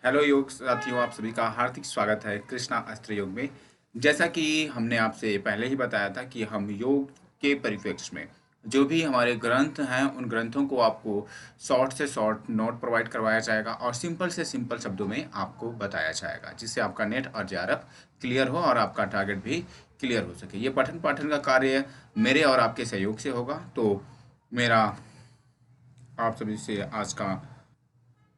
Hello योग साथियों, आप सभी का हार्दिक स्वागत है कृष्णा अस्त्र योग में। जैसा कि हमने आपसे पहले ही बताया था कि हम योग के परिप्रेक्ष्य में जो भी हमारे ग्रंथ हैं उन ग्रंथों को आपको शॉर्ट से शॉर्ट नोट प्रोवाइड करवाया जाएगा और सिंपल से सिंपल शब्दों में आपको बताया जाएगा, जिससे आपका नेट और जेआरएफ क्लियर हो और आपका टारगेट भी क्लियर हो सके। ये पठन पाठन का कार्य मेरे और आपके सहयोग से होगा। तो मेरा आप सभी से आज का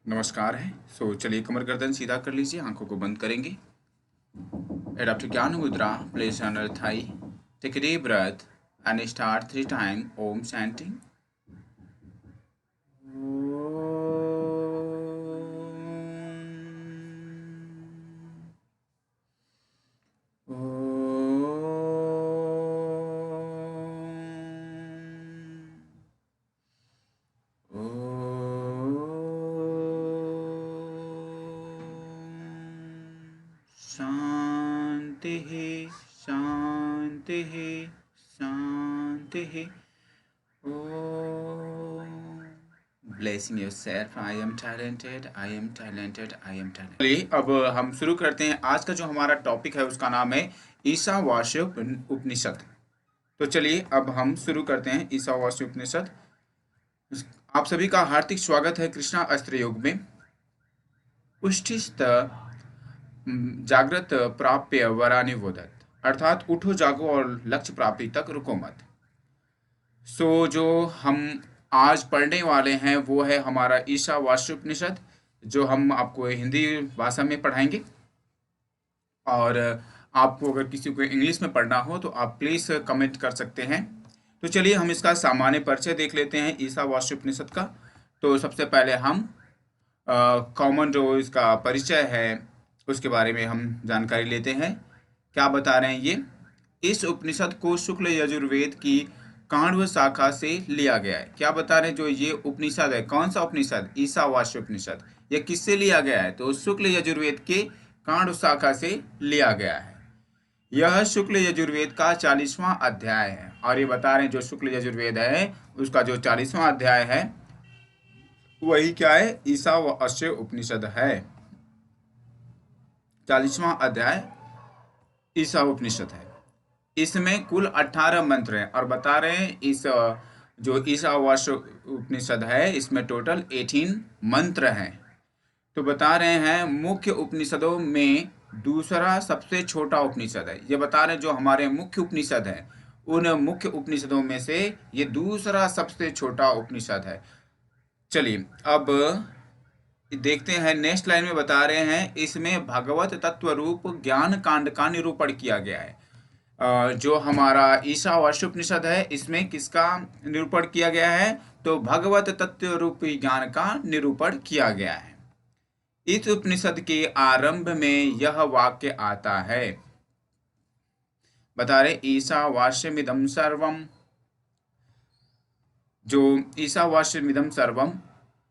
नमस्कार है। चलिए कमर गर्दन सीधा कर लीजिए, आंखों को बंद करेंगे। Adopt ज्ञान मुद्रा, place on your thigh. Take a deep breath and start 3 times Om chanting. Shanti Shanti Shanti. Blessing yourself. I am talented. I am talented. I am talented. चलिए अब हम शुरू करते हैं। आज का जो हमारा टॉपिक है उसका नाम है ईशावास्य उपनिषद। तो चलिए अब हम शुरू करते हैं ईशावास्य उपनिषद। आप सभी का हार्दिक स्वागत है कृष्णा अस्त्र योग में। उष्ठिस्त जागृत प्राप्य वरानि वोदत, अर्थात उठो जागो और लक्ष्य प्राप्ति तक रुको मत। जो हम आज पढ़ने वाले हैं वो है हमारा ईशावास्य उपनिषद, जो हम आपको हिंदी भाषा में पढ़ाएंगे। और आपको अगर किसी को इंग्लिश में पढ़ना हो तो आप प्लीज़ कमेंट कर सकते हैं। तो चलिए हम इसका सामान्य परिचय देख लेते हैं ईशावास्य उपनिषद का। तो सबसे पहले हम कॉमन जो इसका परिचय है उसके बारे में हम जानकारी लेते हैं। क्या बता रहे हैं ये? इस उपनिषद को शुक्ल यजुर्वेद की काण्व शाखा से लिया गया है। क्या बता रहे हैं? जो ये उपनिषद है, कौन सा उपनिषद? ईशावास्य उपनिषद। ये किससे लिया गया है? तो शुक्ल यजुर्वेद के काण्व शाखा से लिया गया है। यह शुक्ल यजुर्वेद का 40वां अध्याय है। और ये बता रहे हैं जो शुक्ल यजुर्वेद है उसका जो 40वां अध्याय है वही क्या है? ईशावास्य उपनिषद है। 40वां अध्याय ईशा उपनिषद है। इसमें कुल 18 मंत्र हैं और बता रहे हैं इस जो ईशावास्य उपनिषद है इसमें टोटल 18 मंत्र हैं। तो बता रहे हैं मुख्य उपनिषदों में दूसरा सबसे छोटा उपनिषद है। ये बता रहे हैं जो हमारे मुख्य उपनिषद है उन मुख्य उपनिषदों में से ये दूसरा सबसे छोटा उपनिषद है। चलिए अब देखते हैं नेक्स्ट लाइन में बता रहे हैं इसमें भगवत तत्व रूप ज्ञान कांड का निरूपण किया गया है। जो हमारा ईशावास्य उपनिषद है इसमें किसका निरूपण किया गया है? तो भगवत तत्व रूप ज्ञान का निरूपण किया गया है। इस उपनिषद के आरंभ में यह वाक्य आता है, बता रहे ईशावास्यमिदं सर्वम। जो ईशावास्यमिदं सर्वम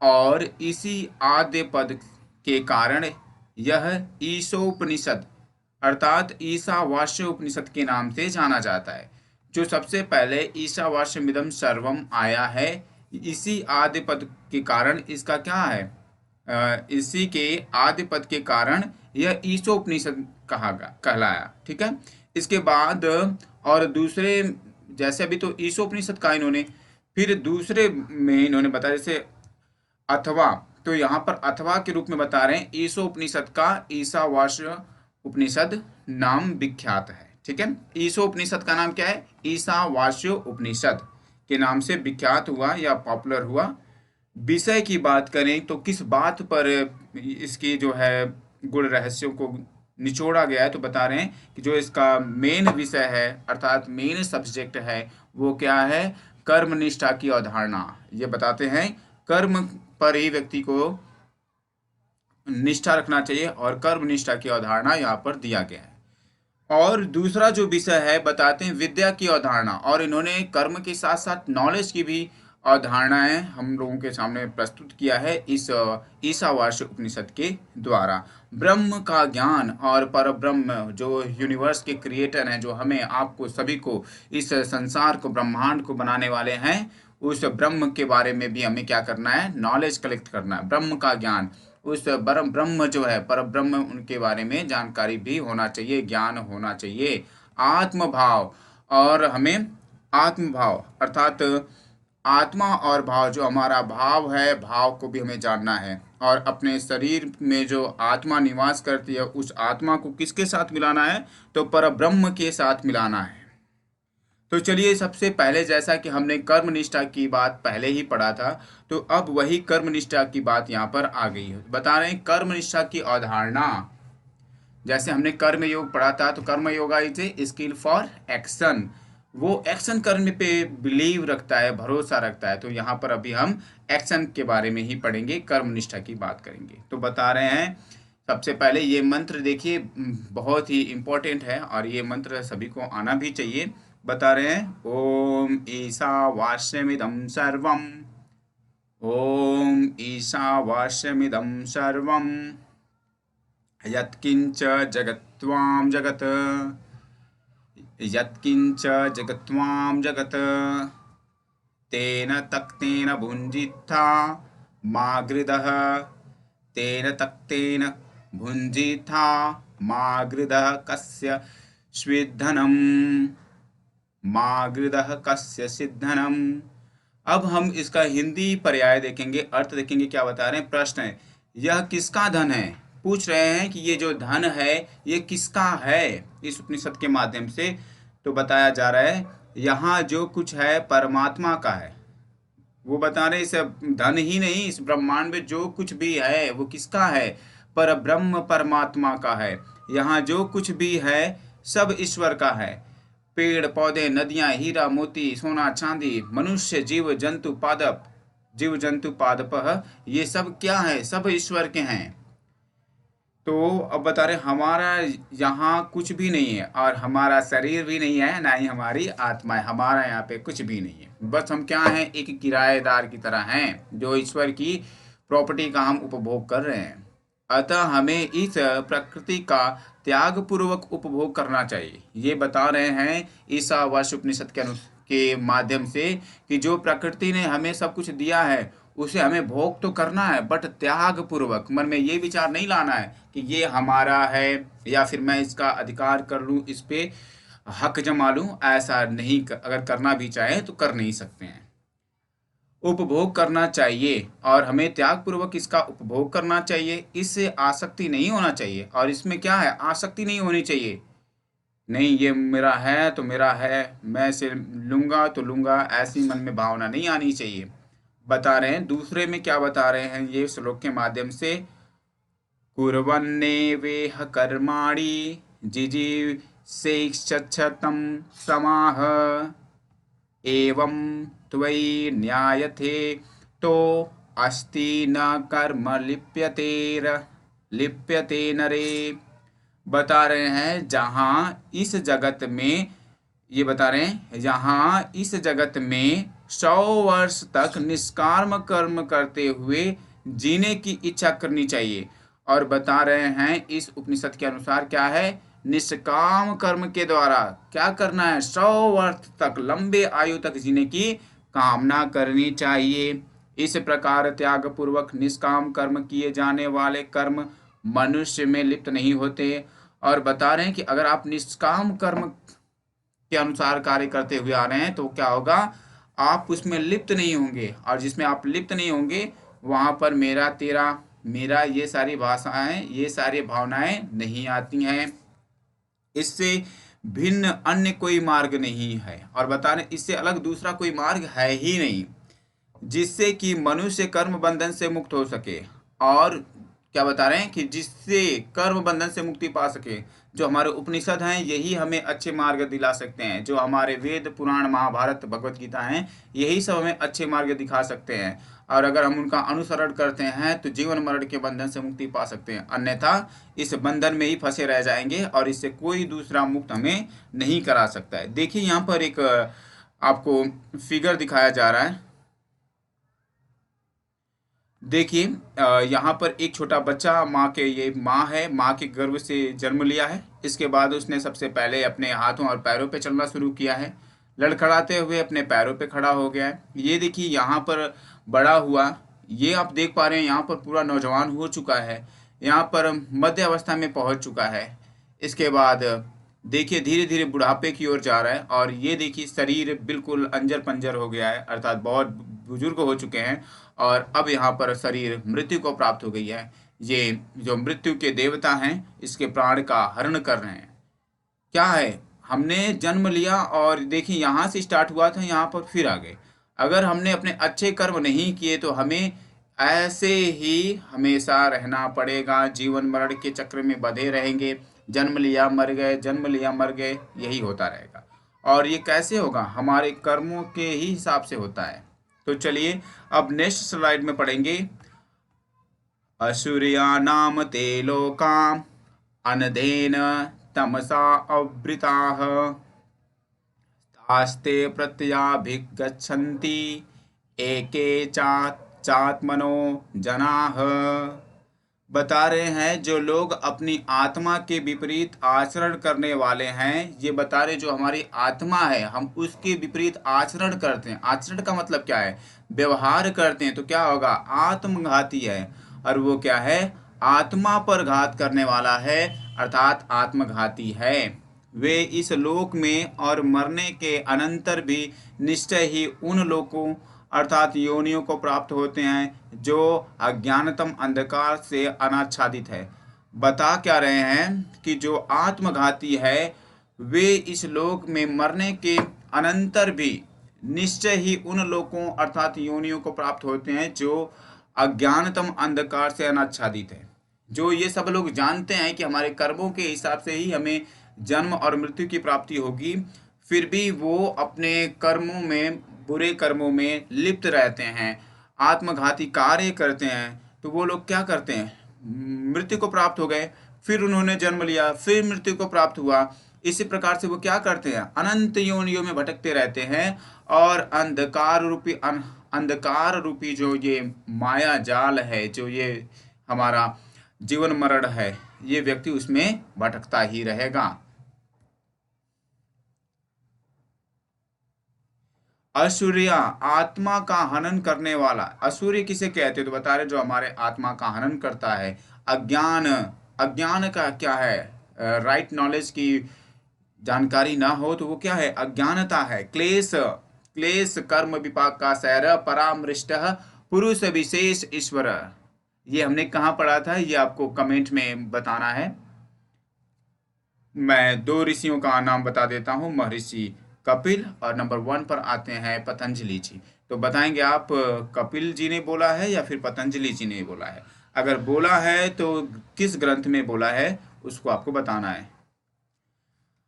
और इसी आद्य पद के कारण यह ईशोपनिषद अर्थात ईशावास्य उपनिषद के नाम से जाना जाता है। जो सबसे पहले ईशावास्यमिदं सर्वम आया है, इसी आद्य पद के कारण इसका क्या है? इसी के आद्य पद के कारण यह ईशोपनिषद कहलाया। ठीक है। इसके बाद और दूसरे जैसे अभी तो ईशोपनिषद का इन्होंने, फिर दूसरे में इन्होंने बताया जैसे अथवा, तो यहाँ पर अथवा के रूप में बता रहे हैं ईशोपनिषद का ईशावास्य उपनिषद नाम विख्यात है। ठीक है। ईशोपनिषद का नाम क्या है? ईशावास्य उपनिषद के नाम से विख्यात हुआ या पॉपुलर हुआ। विषय की बात करें तो किस बात पर इसकी जो है गुण रहस्यों को निचोड़ा गया है, तो बता रहे हैं कि जो इसका मेन विषय है अर्थात मेन सब्जेक्ट है वो क्या है? कर्मनिष्ठा की अवधारणा। ये बताते हैं कर्म पर ही व्यक्ति को निष्ठा रखना चाहिए और कर्मनिष्ठा की अवधारणा यहाँ पर दिया गया है। और दूसरा जो विषय है बताते हैं विद्या की अवधारणा, और इन्होंने कर्म के साथ साथ नॉलेज की भी अवधारणाएं हम लोगों के सामने प्रस्तुत किया है इस ईशावास्य उपनिषद के द्वारा। ब्रह्म का ज्ञान और पर ब्रह्म जो यूनिवर्स के क्रिएटर हैं, जो हमें आपको सभी को इस संसार को ब्रह्मांड को बनाने वाले हैं, उस ब्रह्म के बारे में भी हमें क्या करना है? नॉलेज कलेक्ट करना है, ब्रह्म का ज्ञान। उस परम ब्रह्म जो है, पर ब्रह्म, उनके बारे में जानकारी भी होना चाहिए, ज्ञान होना चाहिए। आत्म भाव, और हमें आत्म भाव अर्थात आत्मा और भाव, जो हमारा भाव है, भाव को भी हमें जानना है। और अपने शरीर में जो आत्मा निवास करती है, उस आत्मा को किसके साथ मिलाना है? तो परब्रह्म के साथ मिलाना है। तो चलिए, सबसे पहले जैसा कि हमने कर्म निष्ठा की बात पहले ही पढ़ा था, तो अब वही कर्म निष्ठा की बात यहाँ पर आ गई है। बता रहे हैं कर्म निष्ठा की अवधारणा। जैसे हमने कर्म योग पढ़ा था, तो कर्म yoga is a skill for action. वो एक्शन करने पे बिलीव रखता है, भरोसा रखता है। तो यहाँ पर अभी हम एक्शन के बारे में ही पढ़ेंगे, कर्म निष्ठा की बात करेंगे। तो बता रहे हैं, सबसे पहले ये मंत्र देखिए, बहुत ही इम्पोर्टेंट है और ये मंत्र सभी को आना भी चाहिए। बता रहे हैं, ओम ईशावास्यमिदं सर्वम, ओम ईशावास्यमिदं सर्वम, यत्किंच जगत्वां जगत्, यत्किंच जगत्वां जगत्, तेन तक्तेन भुञ्जित्था मा गृधः, तेन तक्तेन भुञ्जित्था मा गृधः कस्य स्विद्धनम्, मा गृधः कस्य सिद्धनम्। अब हम इसका हिंदी पर्याय देखेंगे, अर्थ देखेंगे, क्या बता रहे हैं। प्रश्न है, यह किसका धन है? पूछ रहे हैं कि ये जो धन है, ये किसका है? इस उपनिषद के माध्यम से तो बताया जा रहा है, यहाँ जो कुछ है परमात्मा का है। वो बता रहे, इस धन ही नहीं, इस ब्रह्मांड में जो कुछ भी है वो किसका है? पर ब्रह्म परमात्मा का है। यहाँ जो कुछ भी है सब ईश्वर का है। पेड़ पौधे, नदियां, हीरा मोती, सोना चांदी, मनुष्य, जीव जंतु पादप, जीव जंतु पादप, ये सब क्या है? सब ईश्वर के हैं। तो अब बता रहे, हमारा यहाँ कुछ भी नहीं है, और हमारा शरीर भी नहीं है, ना ही हमारी आत्मा है। हमारा यहाँ पे कुछ भी नहीं है। बस हम क्या हैं? एक किराएदार की तरह हैं, जो ईश्वर की प्रॉपर्टी का हम उपभोग कर रहे हैं। अतः हमें इस प्रकृति का त्याग पूर्वक उपभोग करना चाहिए। ये बता रहे हैं ईशावास्य उपनिषद के माध्यम से, कि जो प्रकृति ने हमें सब कुछ दिया है, उसे हमें भोग तो करना है, बट त्याग पूर्वक। मन में ये विचार नहीं लाना है कि ये हमारा है, या फिर मैं इसका अधिकार कर लूँ, इस पे हक जमा लूँ। ऐसा नहीं, अगर करना भी चाहे तो कर नहीं सकते हैं। उपभोग करना चाहिए, और हमें त्याग पूर्वक इसका उपभोग करना चाहिए। इससे आसक्ति नहीं होना चाहिए। और इसमें क्या है? आसक्ति नहीं होनी चाहिए। नहीं, ये मेरा है तो मेरा है, मैं इसे लूंगा तो लूंगा, ऐसी मन में भावना नहीं आनी चाहिए। बता रहे हैं दूसरे में, क्या बता रहे हैं ये श्लोक के माध्यम से, कुर्वन्नेवेह कर्माणि जिजीविषेच्छतं समाह, एवं त्वयि न्यायते तो अस्ति न कर्म लिप्यते नरे। बता रहे हैं, जहाँ इस जगत में, ये बता रहे हैं, यहाँ इस जगत में 100 वर्ष तक निष्काम कर्म करते हुए जीने की इच्छा करनी चाहिए। और बता रहे हैं इस उपनिषद के अनुसार क्या है? निष्काम कर्म के द्वारा क्या करना है? 100 वर्ष तक, लंबे आयु तक जीने की कामना करनी चाहिए। इस प्रकार त्याग पूर्वक निष्काम कर्म किए जाने वाले कर्म मनुष्य में लिप्त नहीं होते। और बता रहे हैं कि अगर आप निष्काम कर्म के अनुसार कार्य करते हुए आ रहे हैं, तो क्या होगा? आप उसमें लिप्त नहीं होंगे। और जिसमें आप लिप्त नहीं होंगे, वहां पर मेरा, तेरा, मेरा, ये सारी भाषाएं, ये सारी भावनाएं नहीं आती हैं। इससे भिन्न अन्य कोई मार्ग नहीं है। और बता रहे, इससे अलग दूसरा कोई मार्ग है ही नहीं, जिससे कि मनुष्य कर्म बंधन से मुक्त हो सके। और क्या बता रहे हैं कि जिससे कर्म बंधन से मुक्ति पा सके। जो हमारे उपनिषद हैं, यही हमें अच्छे मार्ग दिला सकते हैं। जो हमारे वेद, पुराण, महाभारत, भगवत गीता हैं, यही सब हमें अच्छे मार्ग दिखा सकते हैं। और अगर हम उनका अनुसरण करते हैं, तो जीवन मरण के बंधन से मुक्ति पा सकते हैं। अन्यथा इस बंधन में ही फंसे रह जाएंगे, और इससे कोई दूसरा मुक्त हमें नहीं करा सकता है। देखिए, यहाँ पर एक आपको फिगर दिखाया जा रहा है। देखिए, यहाँ पर एक छोटा बच्चा, माँ के, ये माँ है, माँ के गर्भ से जन्म लिया है। इसके बाद उसने सबसे पहले अपने हाथों और पैरों पे चलना शुरू किया है। लड़खड़ाते हुए अपने पैरों पे खड़ा हो गया है। ये देखिए, यहाँ पर बड़ा हुआ, ये आप देख पा रहे हैं यहाँ पर पूरा नौजवान हो चुका है, यहाँ पर मध्य अवस्था में पहुंच चुका है। इसके बाद देखिए धीरे धीरे बुढ़ापे की ओर जा रहा है, और ये देखिए शरीर बिल्कुल अंजर पंजर हो गया है, अर्थात बहुत बुजुर्ग हो चुके हैं, और अब यहाँ पर शरीर मृत्यु को प्राप्त हो गई है। ये जो मृत्यु के देवता हैं इसके प्राण का हरण कर रहे हैं। क्या है, हमने जन्म लिया और देखिए यहाँ से स्टार्ट हुआ था, यहाँ पर फिर आ गए। अगर हमने अपने अच्छे कर्म नहीं किए तो हमें ऐसे ही हमेशा रहना पड़ेगा, जीवन मरण के चक्र में बंधे रहेंगे। जन्म लिया मर गए, जन्म लिया मर गए, यही होता रहेगा। और ये कैसे होगा, हमारे कर्मों के ही हिसाब से होता है। तो चलिए अब नेक्स्ट स्लाइड में पढ़ेंगे। असुरिया नाम ते लोका अनधेन तमसा आवृताः आस्ते प्रत्याभिगच्छन्ति एके चात्मनो जनाः। बता रहे हैं जो लोग अपनी आत्मा के विपरीत आचरण करने वाले हैं, ये बता रहे जो हमारी आत्मा है हम उसके विपरीत आचरण करते हैं। आचरण का मतलब क्या है, व्यवहार करते हैं, तो क्या होगा, आत्मघाती है। और वो क्या है, आत्मा पर घात करने वाला है, अर्थात आत्मघाती है। वे इस लोक में और मरने के अनंतर भी निश्चय ही उन लोगों अर्थात योनियों को प्राप्त होते हैं जो अज्ञानतम अंधकार से अनाच्छादित है। बता क्या रहे हैं कि जो आत्मघाती है वे इस लोक में मरने के अनंतर भी निश्चय ही उन लोगों अर्थात योनियों को प्राप्त होते हैं जो अज्ञानतम अंधकार से अनाच्छादित है। जो ये सब लोग जानते हैं कि हमारे कर्मों के हिसाब से ही हमें जन्म और मृत्यु की प्राप्ति होगी, फिर भी वो अपने कर्मों में, बुरे कर्मों में लिप्त रहते हैं, आत्मघाती कार्य करते हैं। तो वो लोग क्या करते हैं, मृत्यु को प्राप्त हो गए, फिर उन्होंने जन्म लिया, फिर मृत्यु को प्राप्त हुआ। इसी प्रकार से वो क्या करते हैं, अनंत योनियों में भटकते रहते हैं, और अंधकार रूपी जो ये माया जाल है, जो ये हमारा जीवन मरण है, ये व्यक्ति उसमें भटकता ही रहेगा। असूर्य आत्मा का हनन करने वाला। असूर्य किसे कहते हैं, तो बता रहे जो हमारे आत्मा का हनन करता है। अज्ञान, अज्ञान का क्या है, राइट नॉलेज की जानकारी ना हो तो वो क्या है, अज्ञानता है। क्लेश, क्लेश कर्म विपाक का सैर परामृष्ट पुरुष विशेष ईश्वर। ये हमने कहाँ पढ़ा था, ये आपको कमेंट में बताना है। मैं दो ऋषियों का नाम बता देता हूँ, महर्षि कपिल, और नंबर 1 पर आते हैं पतंजलि जी। तो बताएंगे आप कपिल जी ने बोला है या फिर पतंजलि जी ने बोला है। अगर बोला है तो किस ग्रंथ में बोला है उसको आपको बताना है।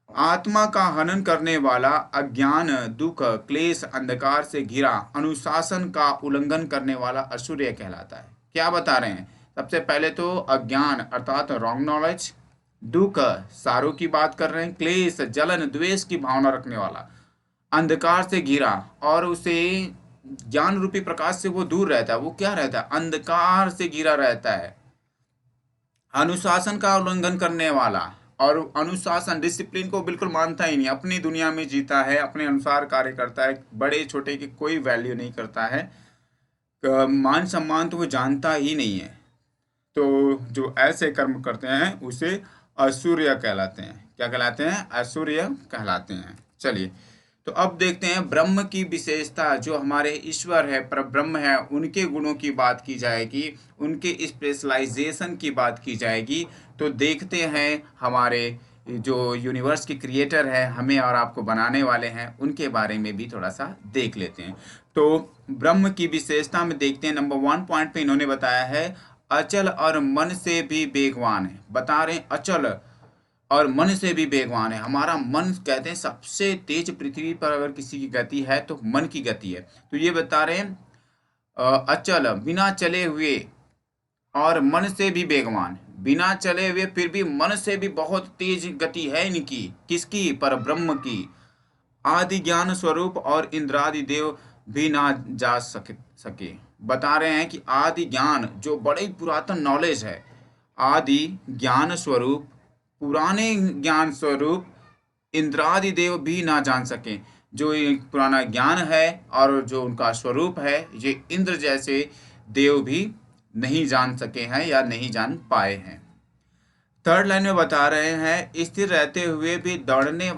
आत्मा का हनन करने वाला अज्ञान, दुख, क्लेश, अंधकार से घिरा, अनुशासन का उल्लंघन करने वाला असूर्य कहलाता है। क्या बता रहे हैं, सबसे पहले तो अज्ञान अर्थात रॉन्ग नॉलेज, दुख सारों की बात कर रहे हैं, क्लेश जलन द्वेष की भावना रखने वाला, अंधकार से घिरा और उसे ज्ञान रूपी प्रकाश से वो दूर रहता है। वो क्या रहता है, अंधकार से घिरा रहता है। अनुशासन का उल्लंघन करने वाला, और अनुशासन डिसिप्लिन को बिल्कुल मानता ही नहीं, अपनी दुनिया में जीता है, अपने अनुसार कार्य करता है, बड़े छोटे की कोई वैल्यू नहीं करता है, मान सम्मान तो वो जानता ही नहीं है। तो जो ऐसे कर्म करते हैं उसे असूर्य कहलाते हैं। क्या कहलाते हैं, असूर्य कहलाते हैं। चलिए तो अब देखते हैं ब्रह्म की विशेषता, जो हमारे ईश्वर है, पर ब्रह्म है, उनके गुणों की बात की जाएगी, उनके स्पेशलाइजेशन की बात की जाएगी। तो देखते हैं हमारे जो यूनिवर्स के क्रिएटर है, हमें और आपको बनाने वाले हैं, उनके बारे में भी थोड़ा सा देख लेते हैं। तो ब्रह्म की विशेषता में देखते हैं, नंबर 1 पॉइंट पे इन्होंने बताया है अचल और मन से भी वेगवान है। बता रहे हैं अचल और मन से भी वेगवान है। हमारा मन कहते हैं सबसे तेज पृथ्वी पर अगर किसी की गति है तो मन की गति है। तो ये बता रहे हैं अचल बिना चले हुए और मन से भी वेगवान, बिना चले हुए फिर भी मन से भी बहुत तेज गति है इनकी, किसकी, पर ब्रह्म की। आदि ज्ञान स्वरूप और इंद्रादि देव भी ना जा सके। बता रहे हैं कि आदि ज्ञान जो बड़े पुरातन नॉलेज है, आदि ज्ञान स्वरूप, पुराने ज्ञान स्वरूप इंद्रादि देव भी ना जान सके। जो एक पुराना ज्ञान है और जो उनका स्वरूप है, ये इंद्र जैसे देव भी नहीं जान सके हैं या नहीं जान पाए हैं। थर्ड लाइन में बता रहे हैं स्थिर रहते हुए भी दौड़ने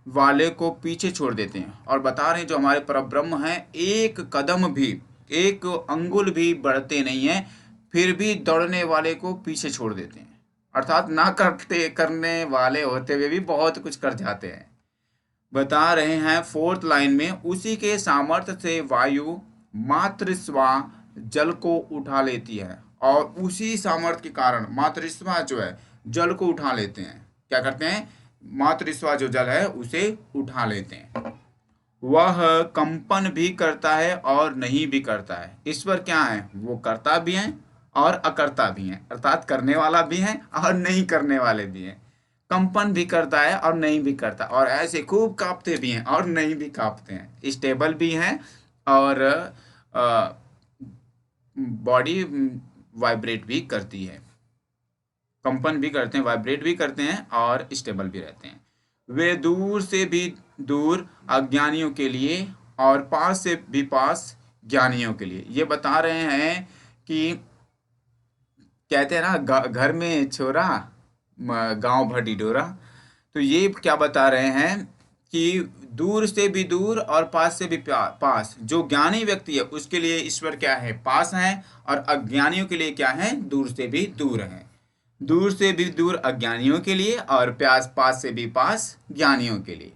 वाले को पीछे छोड़ देते हैं, और बता रहे हैं जो हमारे परब्रह्म हैं एक कदम भी, एक अंगुल भी बढ़ते नहीं हैं, फिर भी दौड़ने वाले को पीछे छोड़ देते हैं। अर्थात ना करने वाले होते हुए भी बहुत कुछ कर जाते हैं। बता रहे हैं फोर्थ लाइन में उसी के सामर्थ्य से वायु मातृस्वा जल को उठा लेती है, और उसी सामर्थ्य के कारण मातृस्वा जो है जल को उठा लेते हैं। क्या करते हैं? मातृस्वा जो जल है उसे उठा लेते हैं। वह कंपन भी करता है और नहीं भी करता है। ईश्वर क्या है? वो करता भी है और अकर्ता भी है, अर्थात करने वाला भी है और नहीं करने वाले भी हैं। कंपन भी करता है और नहीं भी करता, और ऐसे खूब कांपते भी हैं और नहीं भी कांपते हैं। स्टेबल भी हैं और बॉडी वाइब्रेट भी करती है। कंपन भी करते हैं, वाइब्रेट भी करते हैं और स्टेबल भी रहते हैं। वे दूर से भी दूर अज्ञानियों के लिए और पास से भी पास ज्ञानियों के लिए। ये बता रहे हैं कि कहते हैं ना घर में छोरा गांव भर ढिढोरा। तो ये क्या बता रहे हैं कि दूर से भी दूर और पास से भी पास। जो ज्ञानी व्यक्ति है उसके लिए ईश्वर क्या है? पास है, और अज्ञानियों के लिए क्या है? दूर से भी दूर है। दूर से भी दूर अज्ञानियों के लिए और पास से भी पास ज्ञानियों के लिए।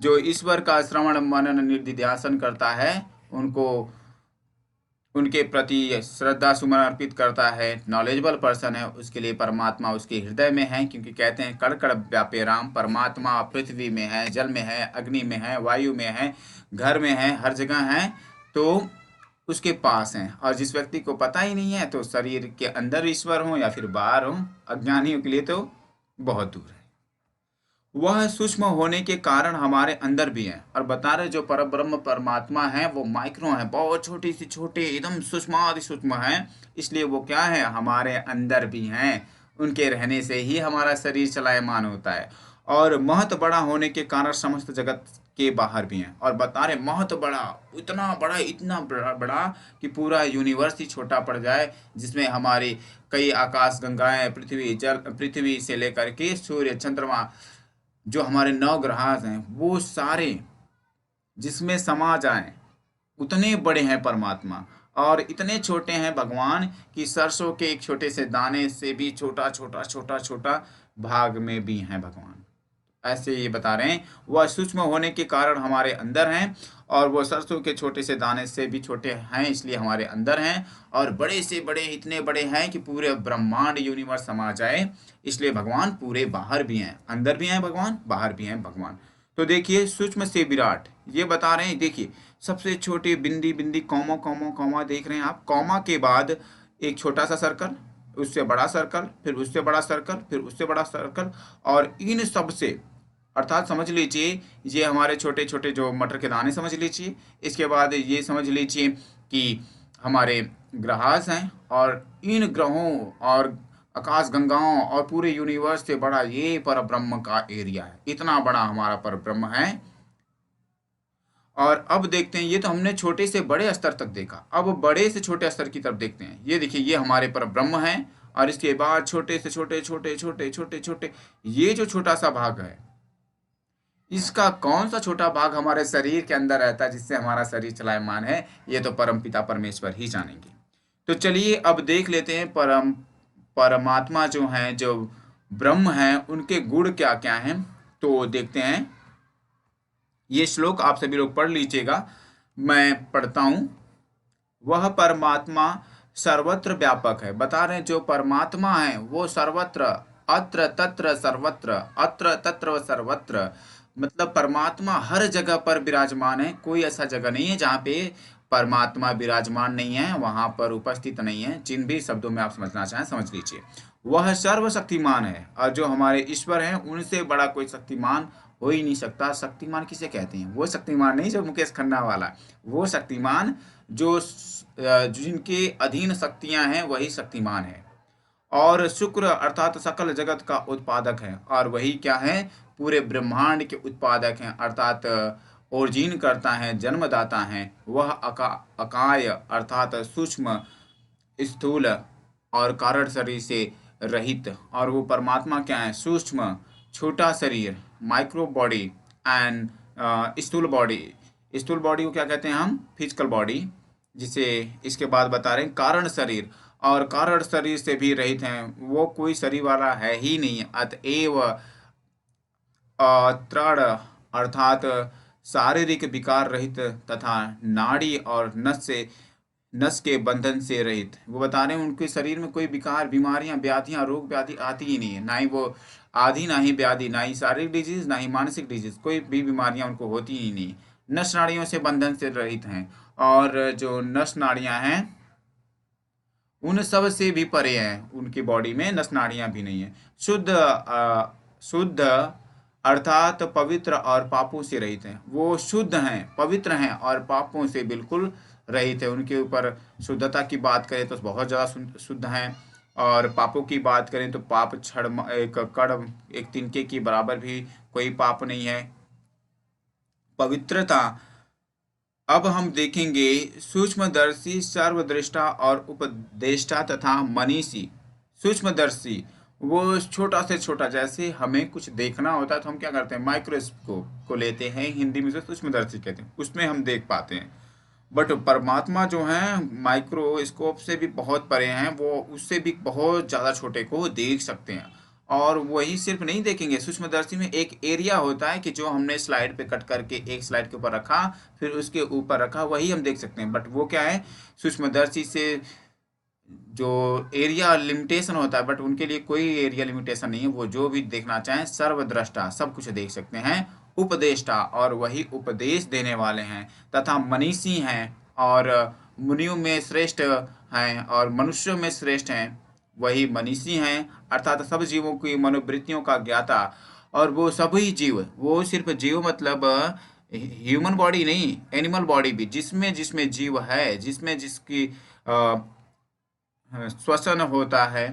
जो ईश्वर का श्रवण मनन निधिध्यासन करता है उनको, उनके प्रति श्रद्धा सुमन अर्पित करता है, नॉलेजेबल पर्सन है, उसके लिए परमात्मा उसके हृदय में है। क्योंकि कहते हैं कण कण व्यापे राम, परमात्मा पृथ्वी में है, जल में है, अग्नि में है, वायु में है, घर में है, हर जगह है, तो उसके पास हैं। और जिस व्यक्ति को पता ही नहीं है तो शरीर के अंदर ईश्वर हो या फिर बाहर हो, अज्ञानियों के लिए तो बहुत दूर है। वह सूक्ष्म होने के कारण हमारे अंदर भी है, और बता रहे जो परब्रह्म परमात्मा है वो माइक्रो है, बहुत छोटी सी छोटे एकदम सूक्ष्माति सूक्ष्म है। इसलिए वो क्या है? हमारे अंदर भी हैं। उनके रहने से ही हमारा शरीर चलायमान होता है। और महत बड़ा होने के कारण समस्त जगत के बाहर भी हैं। और बता रहे महत बड़ा, इतना बड़ा कि पूरा यूनिवर्स ही छोटा पड़ जाए, जिसमें हमारी कई आकाश गंगाएं, पृथ्वी से लेकर के सूर्य चंद्रमा, जो हमारे 9 ग्रह हैं वो सारे जिसमें समा जाएं, उतने बड़े हैं परमात्मा। और इतने छोटे हैं भगवान कि सरसों के एक छोटे से दाने से भी छोटा छोटा छोटा छोटा भाग में भी हैं भगवान। ऐसे ये बता रहे हैं वह सूक्ष्म होने के कारण हमारे अंदर हैं, और वो सरसों के छोटे से दाने से भी छोटे हैं, इसलिए हमारे अंदर हैं। और बड़े से बड़े इतने बड़े हैं कि पूरे ब्रह्मांड यूनिवर्स समा जाए, इसलिए भगवान पूरे बाहर भी हैं, अंदर भी हैं भगवान, बाहर भी हैं भगवान। तो देखिए सूक्ष्म से विराट ये बता रहे हैं। देखिए सबसे छोटे बिंदी बिंदी कॉमा कॉमा कॉमा देख रहे हैं आप, कॉमा के बाद एक छोटा सा सर्कल, उससे बड़ा सर्कल, फिर उससे बड़ा सर्कल, फिर उससे बड़ा सर्कल, और इन सब से अर्थात समझ लीजिए ये हमारे छोटे छोटे जो मटर के दाने समझ लीजिए। इसके बाद ये समझ लीजिए कि हमारे ग्रहास हैं, और इन ग्रहों और आकाश गंगाओं और पूरे यूनिवर्स से बड़ा ये परब्रह्म का एरिया है। इतना बड़ा हमारा परब्रह्म है। और अब देखते हैं, ये तो हमने छोटे से बड़े स्तर तक देखा, अब बड़े से छोटे स्तर की तरफ देखते हैं। ये देखिए ये हमारे परब्रह्म है, और इसके बाद छोटे से छोटे छोटे छोटे छोटे छोटे ये जो छोटा सा भाग है, इसका कौन सा छोटा भाग हमारे शरीर के अंदर रहता है जिससे हमारा शरीर चलायमान है, ये तो परमपिता परमेश्वर ही जानेंगे। तो चलिए अब देख लेते हैं परमात्मा जो हैं, जो ब्रह्म हैं, उनके गुण क्या क्या हैं। तो देखते हैं, ये श्लोक आप सभी लोग पढ़ लीजिएगा, मैं पढ़ता हूं। वह परमात्मा सर्वत्र व्यापक है। बता रहे हैं जो परमात्मा है वो सर्वत्र, अत्र तत्र सर्वत्र, अत्र तत्र सर्वत्र, मतलब परमात्मा हर जगह पर विराजमान है। कोई ऐसा जगह नहीं है जहाँ पे परमात्मा विराजमान नहीं है, वहां पर उपस्थित नहीं है। जिन भी शब्दों में आप समझना चाहें समझ लीजिए। वह सर्वशक्तिमान है, और जो हमारे ईश्वर हैं उनसे बड़ा कोई शक्तिमान हो ही नहीं सकता। शक्तिमान किसे कहते हैं? वो शक्तिमान नहीं जो मुकेश खन्ना वाला, वो शक्तिमान जो जिनके अधीन शक्तियां हैं वही शक्तिमान है। और शुक्र अर्थात सकल जगत का उत्पादक है, और वही क्या है? पूरे ब्रह्मांड के उत्पादक हैं, अर्थात ओरिजिन करता है, जन्मदाता है, वह अकाय अर्थात सूक्ष्म, स्थूल और कारण शरीर से रहित, और वो परमात्मा क्या है? सूक्ष्म, छोटा शरीर, माइक्रो बॉडी एंड स्थूल बॉडी। स्थूल बॉडी को क्या कहते हैं हम? फिजिकल बॉडी, जिसे इसके बाद बता रहे हैं कारण शरीर, और कारण शरीर से भी रहित हैं, वो कोई शरीर वाला है ही नहीं। अतएव तृण अर्थात शारीरिक विकार रहित तथा नाड़ी और नस के बंधन से रहित। वो बता रहे हैं उनके शरीर में कोई विकार, बीमारियां, व्याधियां, रोग व्याधि आती ही नहीं है, ना ही वो आदि, ना ही व्याधि, ना ही शारीरिक डिजीज, ना ही मानसिक डिजीज, कोई भी बीमारियां उनको होती ही नहीं। नस नाड़ियों से बंधन से रहित हैं, और जो नस नाड़ियां हैं उन सब से भी परे हैं, उनकी बॉडी में नस नाड़ियां भी नहीं है। शुद्ध अर्थात पवित्र और पापों से रहित हैं। वो शुद्ध हैं, पवित्र हैं और पापों से बिल्कुल रहित है। उनके ऊपर शुद्धता की बात करें तो बहुत ज़्यादा शुद्ध हैं, और पापों की बात करें तो पाप क्षण एक कण, एक तिनके की बराबर भी कोई पाप नहीं है। पवित्रता। अब हम देखेंगे सूक्ष्मदर्शी, सर्वदृष्टा और उपदेष्टा तथा मनीषी। सूक्ष्मदर्शी वो छोटा से छोटा, जैसे हमें कुछ देखना होता है तो हम क्या करते हैं? माइक्रोस्कोप को लेते हैं, हिंदी में से सूक्ष्मदर्शी कहते हैं, उसमें हम देख पाते हैं। बट परमात्मा जो है माइक्रोस्कोप से भी बहुत परे हैं, वो उससे भी बहुत ज़्यादा छोटे को देख सकते हैं। और वही सिर्फ नहीं देखेंगे, सूक्ष्मदर्शी में एक एरिया होता है कि जो हमने स्लाइड पे कट करके एक स्लाइड के ऊपर रखा, फिर उसके ऊपर रखा, वही हम देख सकते हैं। बट वो क्या है? सूक्ष्मदर्शी से जो एरिया लिमिटेशन होता है, बट उनके लिए कोई एरिया लिमिटेशन नहीं है, वो जो भी देखना चाहें, सर्वद्रष्टा, सब कुछ देख सकते हैं। उपदेष्टा, और वही उपदेश देने वाले हैं, तथा मनीषी हैं, और मुनियों में श्रेष्ठ हैं और मनुष्यों में श्रेष्ठ हैं, वही मनीषी हैं, अर्थात सब जीवों की मनोवृत्तियों का ज्ञाता। और वो सभी जीव, वो सिर्फ जीव मतलब ह्यूमन बॉडी नहीं, एनिमल बॉडी भी, जिसमें जिसमें जीव है, जिसमें जिसकी श्वसन होता है,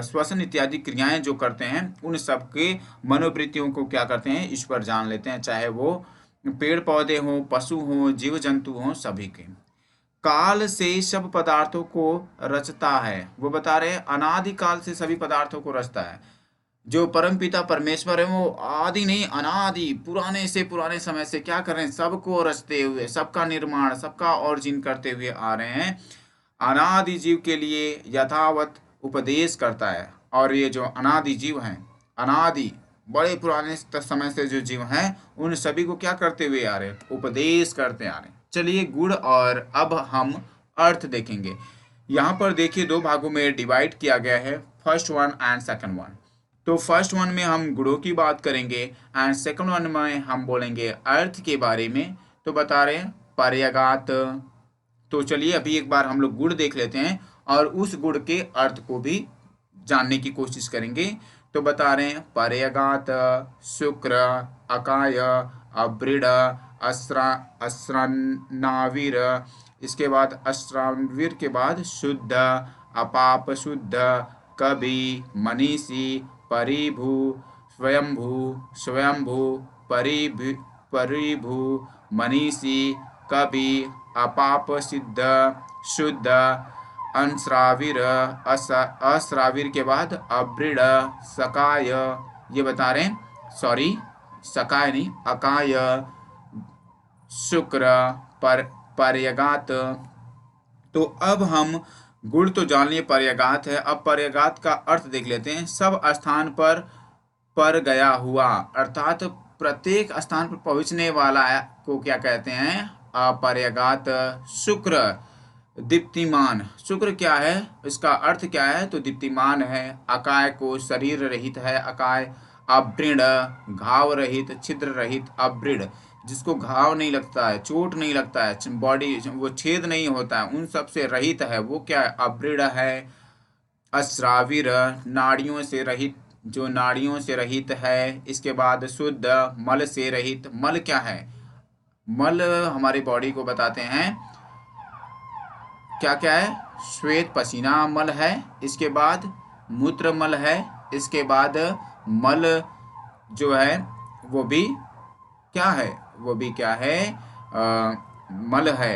श्वसन इत्यादि क्रियाएं जो करते हैं, उन सबके मनोवृत्तियों को क्या करते हैं? ईश्वर जान लेते हैं, चाहे वो पेड़ पौधे हों, पशु हों, जीव जंतु हों, सभी के। काल से सब पदार्थों को रचता है। वो बता रहे हैं अनादिकाल से सभी पदार्थों को रचता है। जो परमपिता परमेश्वर है वो आदि नहीं, अनादि, पुराने से पुराने समय से क्या कर रहे हैं? सबको रचते हुए, सबका निर्माण, सबका ऑरिजिन करते हुए आ रहे हैं। अनादि जीव के लिए यथावत उपदेश करता है। और ये जो अनादि जीव हैं, अनादि बड़े पुराने समय से जो जीव हैं, उन सभी को क्या करते हुए आ रहे हैं? उपदेश करते आ रहे हैं। चलिए गुण, और अब हम अर्थ देखेंगे। यहाँ पर देखिए दो भागों में डिवाइड किया गया है, first one and second one. तो फर्स्ट वन में हम गुणों की बात करेंगे, एंड सेकंड वन में हम बोलेंगे अर्थ के बारे में। तो बता रहे हैं पर्यायगात। तो चलिए अभी एक बार हम लोग गुण देख लेते हैं, और उस गुण के अर्थ को भी जानने की कोशिश करेंगे। तो बता रहे हैं पर्यायगात, शुक्र, अकाय, अब्रिड, अस्रानावीर, इसके बाद अस्रावीर के बाद शुद्ध, अपाप शुद्ध, कवि, मनीषी, परिभू, स्वयंभू, स्वयंभू, परिभू, मनीषी, कवि, अपाप सिद्ध, शुद्ध, अंश्राविर, अश्राविर के बाद अब्रिड, सकाय, ये बता रहे हैं, सॉरी सकाय नहीं, अकाय, शुक्र, पर्यागात। तो अब हम गुण तो जान लिए, पर्यागात है, अब पर्यागात का अर्थ देख लेते हैं। सब स्थान पर गया हुआ, अर्थात प्रत्येक स्थान पर पहुंचने वाला को क्या कहते हैं? पर्यागात। शुक्र, दीप्तिमान। शुक्र क्या है? इसका अर्थ क्या है? तो दीप्तिमान है। अकाय को शरीर रहित है, अकाय। अब्रिड, घाव रहित, छिद्र रहित, अब्रिड, जिसको घाव नहीं लगता है, चोट नहीं लगता है, बॉडी वो छेद नहीं होता है, उन सब से रहित है, वो क्या है? अब्रिड है। अश्राविर, नाड़ियों से रहित, जो नाड़ियों से रहित है। इसके बाद शुद्ध, मल से रहित। मल क्या है? मल हमारी बॉडी को बताते हैं क्या क्या है? श्वेत पसीना मल है, इसके बाद मूत्र मल है, इसके बाद मल जो है वो भी क्या है, वो भी क्या है, मल है।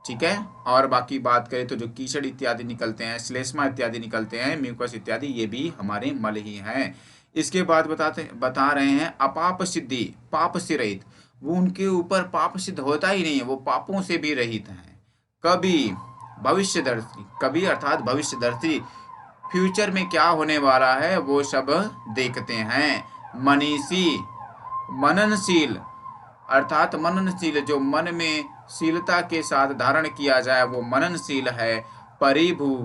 ठीक है। और बाकी बात करें तो जो कीचड़ इत्यादि निकलते हैं, श्लेष्मा इत्यादि निकलते हैं, म्यूकस इत्यादि, ये भी हमारे मल ही हैं। इसके बाद बता रहे हैं अपाप सिद्धि, पाप से रहित। वो उनके ऊपर पाप सिद्ध होता ही नहीं है, वो पापों से भी रहित हैं। कभी भविष्यदर्शी, कभी अर्थात भविष्यदर्शी, फ्यूचर में क्या होने वाला है वो सब देखते हैं। मनीषी, मननशील, अर्थात मननशील, जो मन में शीलता के साथ धारण किया जाए वो मननशील है। परिभू,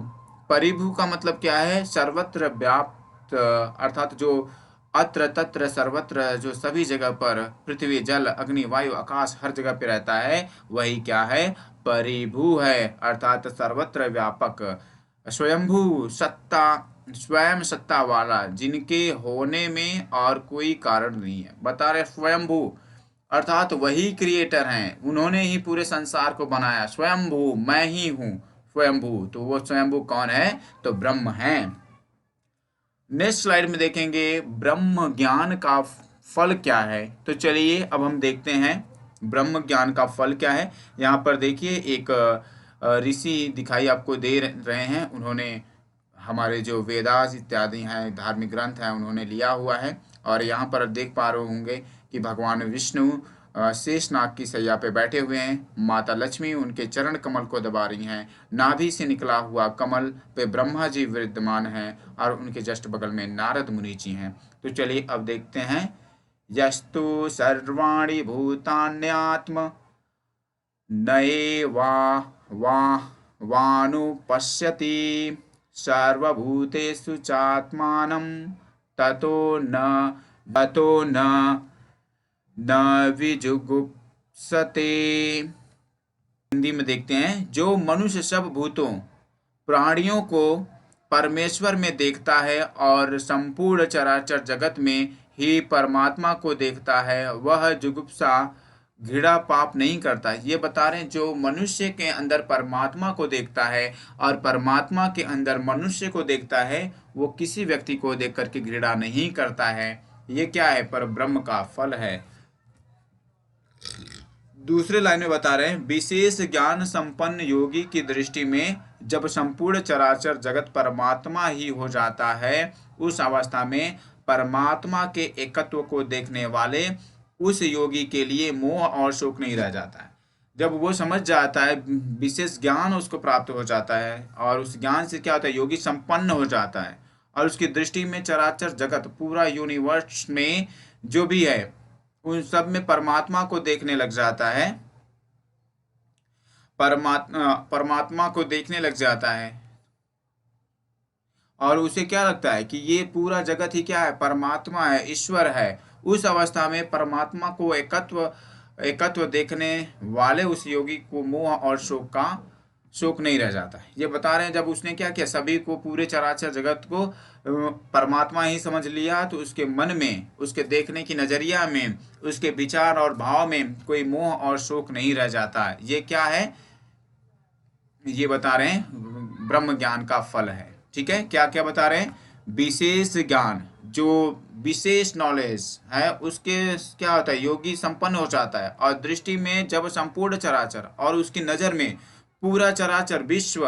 परिभू का मतलब क्या है, सर्वत्र व्याप्त, अर्थात जो अत्र तत्र सर्वत्र, जो सभी जगह पर, पृथ्वी जल अग्नि वायु आकाश हर जगह पे रहता है, वही क्या है, परिभू है, अर्थात सर्वत्र व्यापक। स्वयंभू, सत्ता, स्वयं सत्ता वाला, जिनके होने में और कोई कारण नहीं है। बता रहे स्वयंभू, अर्थात वही क्रिएटर हैं, उन्होंने ही पूरे संसार को बनाया। स्वयंभू, मैं ही हूँ स्वयंभू। तो वो स्वयंभू कौन है, तो ब्रह्म है। नेक्स्ट स्लाइड में देखेंगे ब्रह्म ज्ञान का फल क्या है। तो चलिए अब हम देखते हैं ब्रह्म ज्ञान का फल क्या है। यहाँ पर देखिए एक ऋषि दिखाई आपको दे रहे हैं, उन्होंने हमारे जो वेदास इत्यादि हैं, धार्मिक ग्रंथ हैं, उन्होंने लिया हुआ है। और यहाँ पर देख पा रहे होंगे कि भगवान विष्णु शेषनाग की सैया पे बैठे हुए हैं, माता लक्ष्मी उनके चरण कमल को दबा रही हैं, नाभि से निकला हुआ कमल पे ब्रह्मा जी विद्यमान हैं और उनके जस्ट बगल में नारद मुनि जी हैं। तो चलिए अब देखते हैं, यस्तु सर्वाणि भूतान्यात्म नए वानुपश्यति सर्वभूतेषु चात्मानं ततो न विजुगुप्सते। हिंदी में देखते हैं, जो मनुष्य सब भूतों प्राणियों को परमेश्वर में देखता है और संपूर्ण चराचर जगत में ही परमात्मा को देखता है, वह जुगुप्सा घृणा पाप नहीं करता। ये बता रहे हैं जो मनुष्य के अंदर परमात्मा को देखता है और परमात्मा के अंदर मनुष्य को देखता है, वो किसी व्यक्ति को देख करके घृणा नहीं करता है। ये क्या है, पर ब्रह्म का फल है। दूसरे लाइन में बता रहे हैं, विशेष ज्ञान संपन्न योगी की दृष्टि में जब संपूर्ण चराचर जगत परमात्मा ही हो जाता है, उस अवस्था में परमात्मा के एकत्व को देखने वाले उस योगी के लिए मोह और शोक नहीं रह जाता है। जब वो समझ जाता है, विशेष ज्ञान उसको प्राप्त हो जाता है, और उस ज्ञान से क्या होता है, योगी संपन्न हो जाता है और उसकी दृष्टि में चराचर जगत, पूरा यूनिवर्स में जो भी है, उन सब में परमात्मा को देखने लग जाता है। परमात्मा को देखने लग जाता है और उसे क्या लगता है कि ये पूरा जगत ही क्या है, परमात्मा है, ईश्वर है। उस अवस्था में परमात्मा को एकत्व देखने वाले उस योगी को मोह और शोक नहीं रह जाता है। ये बता रहे हैं, जब उसने क्या किया, सभी को, पूरे चराचर जगत को परमात्मा ही समझ लिया, तो उसके मन में, उसके देखने की नजरिया में, उसके विचार और भाव में कोई मोह और शोक नहीं रह जाता है। ये क्या है, ये बता रहे हैं ब्रह्म ज्ञान का फल है। ठीक है, क्या क्या बता रहे हैं, विशेष ज्ञान, जो विशेष नॉलेज है उसके क्या होता है, योगी संपन्न हो जाता है और दृष्टि में जब संपूर्ण चराचर और उसकी नजर में पूरा चराचर विश्व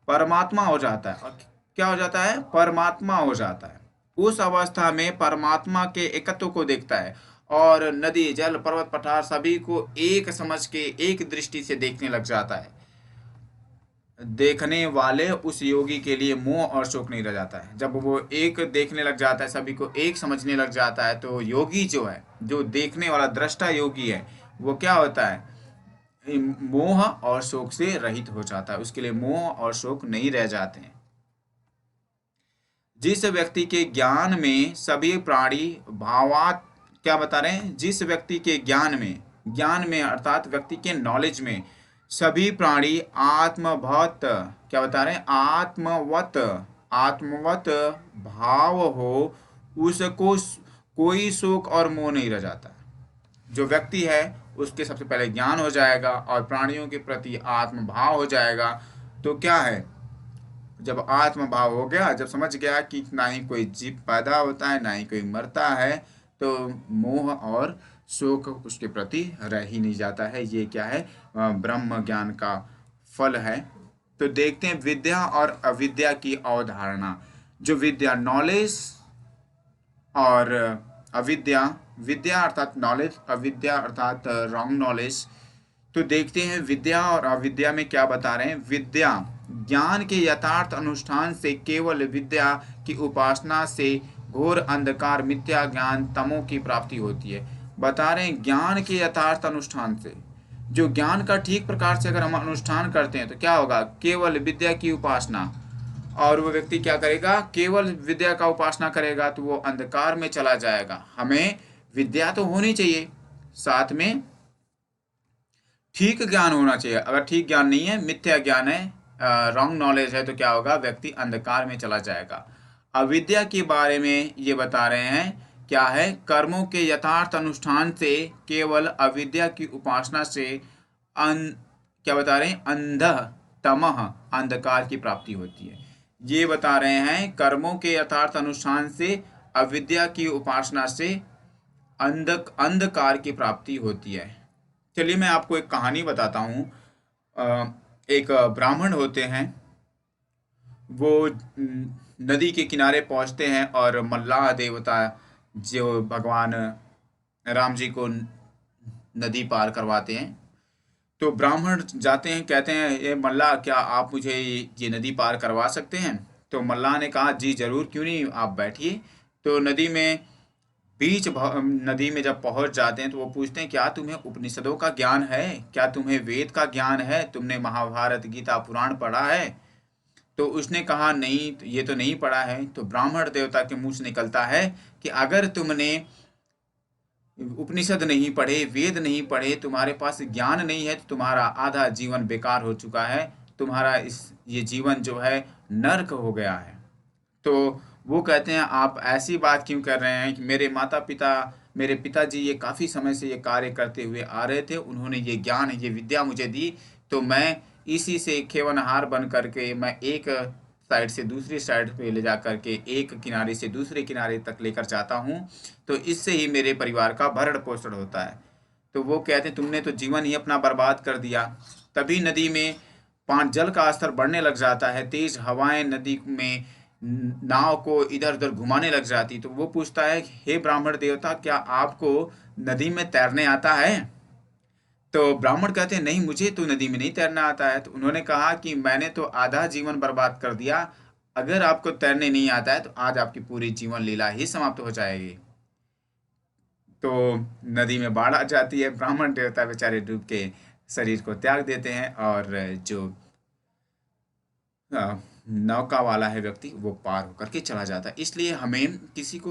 परमात्मा हो जाता है, और क्या हो जाता है, परमात्मा हो जाता है। उस अवस्था में परमात्मा के एकत्व को देखता है और नदी जल पर्वत पठार सभी को एक समझ के, एक दृष्टि से देखने लग जाता है। देखने वाले उस योगी के लिए मोह और शोक नहीं रह जाता है। जब वो एक देखने लग जाता है, सभी को एक समझने लग जाता है, तो योगी जो है, जो देखने वाला दृष्टा योगी है, वो क्या होता है, मोह और शोक से रहित हो जाता है। उसके लिए मोह और शोक नहीं रह जाते हैं। जिस व्यक्ति के ज्ञान में सभी प्राणी भावात, क्या बता रहे हैं, जिस व्यक्ति के ज्ञान में अर्थात व्यक्ति के नॉलेज में सभी प्राणी आत्मवत, क्या बता रहे हैं, आत्मवत भाव हो, उसको कोई शोक और मोह नहीं रह जाता। जो व्यक्ति है उसके सबसे पहले ज्ञान हो जाएगा और प्राणियों के प्रति आत्मभाव हो जाएगा। तो क्या है, जब आत्मभाव हो गया, जब समझ गया कि ना ही कोई जीव पैदा होता है, ना ही कोई मरता है, तो मोह और शोक उसके प्रति रह ही नहीं जाता है। ये क्या है? ब्रह्म ज्ञान का फल है। तो देखते हैं विद्या और अविद्या की अवधारणा। जो विद्या नॉलेज और अविद्या, विद्या अर्थात नॉलेज, अविद्या अर्थात रॉन्ग नॉलेज। तो देखते हैं विद्या और अविद्या में क्या बता रहे हैं। विद्या ज्ञान के यथार्थ अनुष्ठान से, केवल विद्या की उपासना से घोर अंधकार मिथ्या ज्ञान तमो की प्राप्ति होती है। बता रहे हैं ज्ञान के यथार्थ अनुष्ठान से, जो ज्ञान का ठीक प्रकार से अगर हम अनुष्ठान करते हैं तो क्या होगा? केवल विद्या की उपासना। और वो व्यक्ति क्या करेगा? केवल विद्या का उपासना करेगा तो वो अंधकार में चला जाएगा। हमें विद्या तो होनी चाहिए, साथ में ठीक ज्ञान होना चाहिए। अगर ठीक ज्ञान नहीं है, मिथ्या ज्ञान है, रॉन्ग नॉलेज है, तो क्या होगा? व्यक्ति अंधकार में चला जाएगा। अविद्या के बारे में ये बता रहे हैं क्या है? कर्मों के यथार्थ अनुष्ठान से, केवल अविद्या की उपासना से क्या बता रहे हैं? अंध तमह, अंधकार की प्राप्ति होती है। ये बता रहे हैं कर्मों के यथार्थ अनुष्ठान से, अविद्या की उपासना से अंधकार की प्राप्ति होती है। चलिए मैं आपको एक कहानी बताता हूँ। एक ब्राह्मण होते हैं, वो नदी के किनारे पहुँचते हैं और मल्लाह देवता जो भगवान राम जी को नदी पार करवाते हैं। तो ब्राह्मण जाते हैं, कहते हैं ये मल्लाह, क्या आप मुझे ये नदी पार करवा सकते हैं? तो मल्लाह ने कहा जी जरूर, क्यों नहीं, आप बैठिए। तो नदी में जब पहुंच जाते हैं तो वो पूछते हैं क्या तुम्हें उपनिषदों का ज्ञान है? क्या तुम्हें वेद का ज्ञान है? तुमने महाभारत गीता पुराण पढ़ा है? तो उसने कहा नहीं, ये तो नहीं पढ़ा है। तो ब्राह्मण देवता के मुंह से निकलता है कि अगर तुमने उपनिषद नहीं पढ़े, वेद नहीं पढ़े, तुम्हारे पास ज्ञान नहीं है, तो तुम्हारा आधा जीवन बेकार हो चुका है। तुम्हारा ये जीवन जो है नर्क हो गया है। तो वो कहते हैं आप ऐसी बात क्यों कर रहे हैं कि मेरे पिताजी ये काफ़ी समय से ये कार्य करते हुए आ रहे थे, उन्होंने ये ज्ञान, ये विद्या मुझे दी, तो मैं इसी से खेवनहार बन करके मैं एक साइड से दूसरी साइड पे ले जा करके एक किनारे से दूसरे किनारे तक लेकर जाता हूँ, तो इससे ही मेरे परिवार का भरण पोषण होता है। तो वो कहते हैं तुमने तो जीवन ही अपना बर्बाद कर दिया। तभी नदी में जल का स्तर बढ़ने लग जाता है, तेज हवाएं नदी में नाव को इधर उधर घुमाने लग जाती। तो वो पूछता है हे ब्राह्मण देवता, क्या आपको नदी में तैरने आता है? तो ब्राह्मण कहते हैं नहीं, मुझे तो नदी में नहीं तैरना आता है। तो उन्होंने कहा कि मैंने तो आधा जीवन बर्बाद कर दिया, अगर आपको तैरने नहीं आता है तो आज आपकी पूरी जीवन लीला ही समाप्त हो जाएगी। तो नदी में बाढ़ आ जाती है, ब्राह्मण देवता बेचारे डूब के शरीर को त्याग देते हैं, और जो नौका वाला है व्यक्ति वो पार होकर के चला जाता है। इसलिए हमें किसी को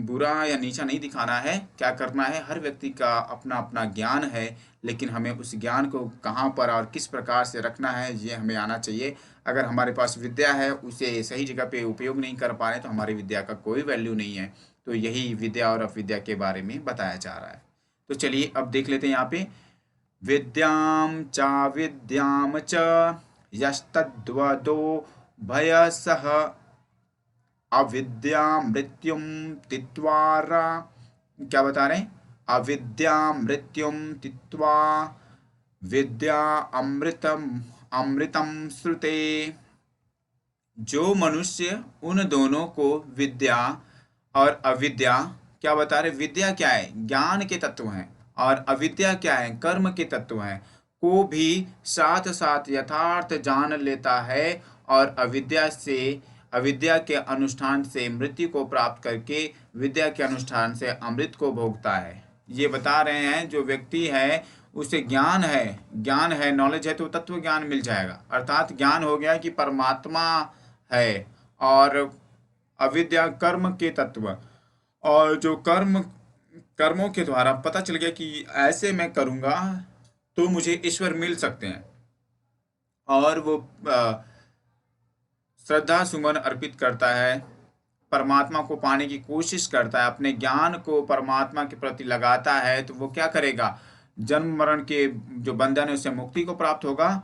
बुरा या नीचा नहीं दिखाना है। क्या करना है? हर व्यक्ति का अपना अपना ज्ञान है, लेकिन हमें उस ज्ञान को कहाँ पर और किस प्रकार से रखना है ये हमें आना चाहिए। अगर हमारे पास विद्या है, उसे सही जगह पे उपयोग नहीं कर पा रहे तो हमारी विद्या का कोई वैल्यू नहीं है। तो यही विद्या और अविद्या के बारे में बताया जा रहा है। तो चलिए अब देख लेते हैं यहाँ पे, विद्याम चा विद्याम च यस्तद्वदो भयसः अविद्या मृत्युम तित्वारा। क्या बता रहे हैं? अविद्या मृत्युम तित्वा विद्या अमृतम अमृतम श्रुते। जो मनुष्य उन दोनों को, विद्या और अविद्या, क्या बता रहे? विद्या क्या है? ज्ञान के तत्व हैं, और अविद्या क्या है? कर्म के तत्व हैं, को भी साथ साथ यथार्थ जान लेता है, और अविद्या के अनुष्ठान से मृत्यु को प्राप्त करके विद्या के अनुष्ठान से अमृत को भोगता है। ये बता रहे हैं जो व्यक्ति है उसे ज्ञान है, नॉलेज है, तो तत्व ज्ञान मिल जाएगा। अर्थात ज्ञान हो गया कि परमात्मा है, और अविद्या कर्म के तत्व, और जो कर्मों के द्वारा पता चल गया कि ऐसे मैं करूँगा तो मुझे ईश्वर मिल सकते हैं, और वो श्रद्धा सुमन अर्पित करता है, परमात्मा को पाने की कोशिश करता है, अपने ज्ञान को परमात्मा के प्रति लगाता है, तो वो क्या करेगा? जन्म मरण के जो बंधन है उससे मुक्ति को प्राप्त होगा।